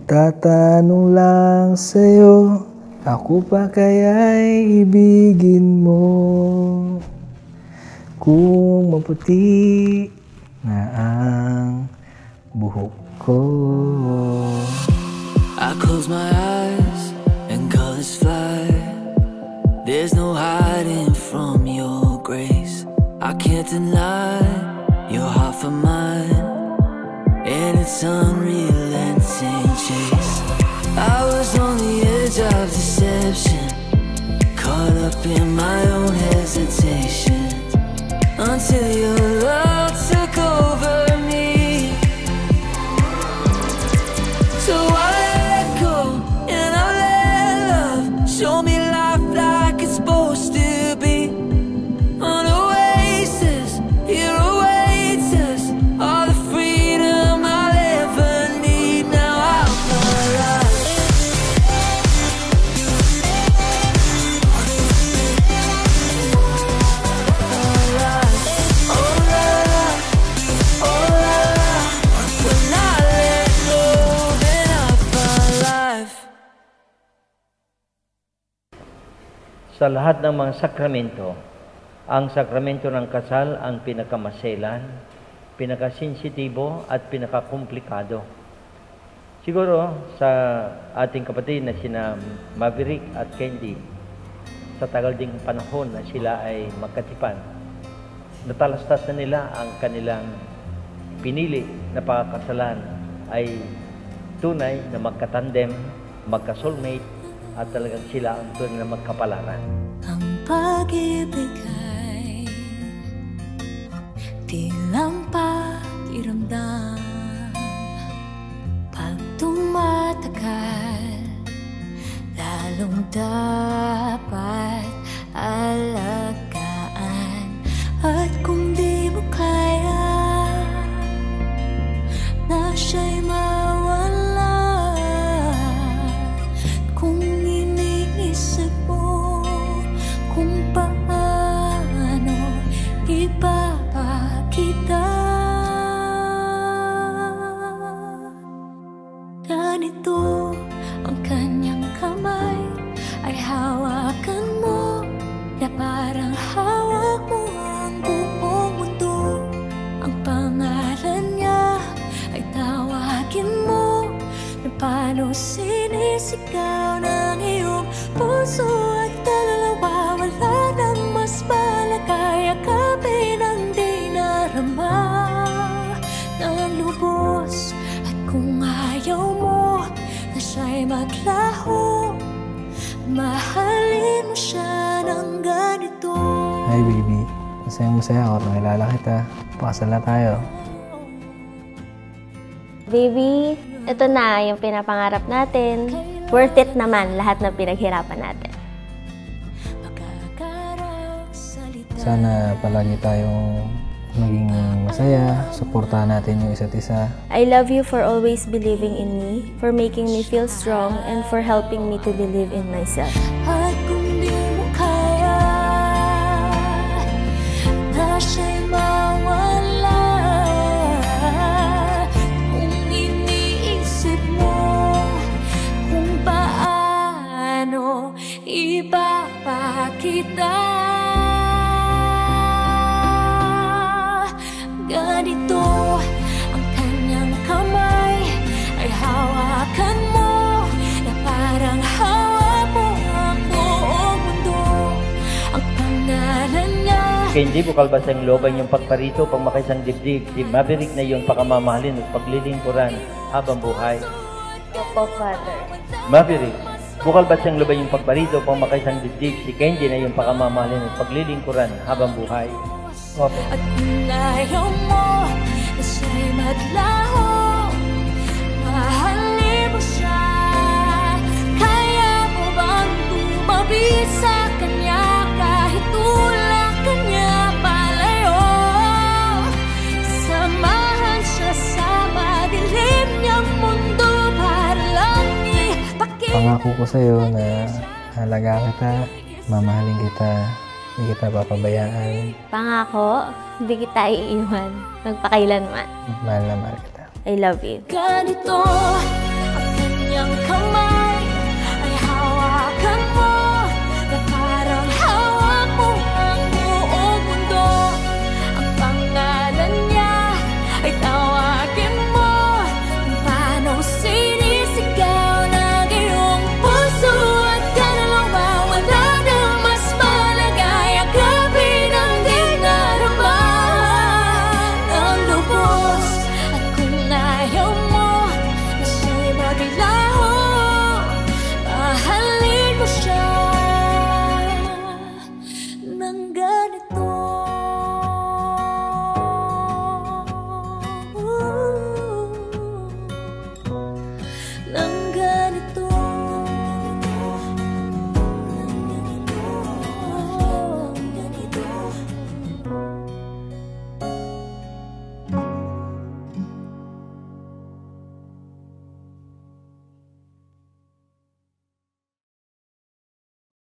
Tatanong lang sa'yo, ako pa kaya'y ibigin mo? Kung maputi na ang buhok ko. I close my eyes and colors fly. There's no hiding from your grace. I can't deny you're half of mine, and it's unrelenting chase. I was on the edge of deception, caught up in my own hesitation, until your love took over me. So I let go and I let love show me life like it's supposed to be. An oasis, here awaits us, all the freedom I'll ever need. Now I'll fly. Sa lahat ng mga sakramento, ang sakramento ng kasal ang pinakamaselan, pinakasensitibo at pinakakomplikado. Siguro sa ating kapatid na sina Maverick at Candy, sa tagal ding panahon na sila ay magkatipan, natalastas na nila ang kanilang pinili na pagkakasalan ay tunay na magkatandem, magka-soulmate, at talagang sila ang tunay na magkapalaran. Ang pag-ibig ay di lang pakiramdam. Pag tumatagal, lalong dapat alagaan. At kung di mo kaya na siya'y mawala, kung iniisip mo kung paano ipapakita, ganito ang kanyang kamay ay hawakan mo, na parang hawak mo ang buong mundo. Ang pangalan niya ay tawagin mo, na paano sinisigaw ng iyong puso at kaluluwa. Wala nang mas malagay, yakapin ang di narama ng lubos. At kung ayaw mo na siya'y maglaho, mahalin mo siya ng ganito. Hi baby, masaya ako. Nakilala kita. Pakasal na tayo. Baby, ito na yung pinapangarap natin. Worth it naman lahat ng pinaghirapan natin. Sana palagi tayong maging masaya, suportahan natin yung isa't isa. I love you for always believing in me, for making me feel strong, and for helping me to believe in myself. At kung di mo kaya na siya'y mawala, kung iniisip mo kung paano ipapakita, ganito ang kanyang kamay ay hawakan mo, na parang hawak mo ang buong mundo. Ang pangalan niya Candy, bukal ba sa loob ang iyong pagparito pang makaisang dibdib? Si Maverick na iyong pakamamahalin at paglilingkuran habang buhay. Opo, Father. Maverick, bukal ba sa loob ang iyong pagparito pang makaisang dibdib? Si Candy na iyong pakamamahalin at paglilingkuran habang buhay. Opo. at kung ayaw mo na siya'y maglaho, mahalin mo siya. Kaya mo bang tumabi sa kanya kahit tulak kanya palayo? Samahan siya sa madilim niyang mundo para lang ipakita. Pangako ko sa'yo na halagaan kita, mamahalin kita, hindi kita papabayaan. Pangako, hindi kita iiwan. Magpakailanman. Mahal na mahal kita. I love you. Ganito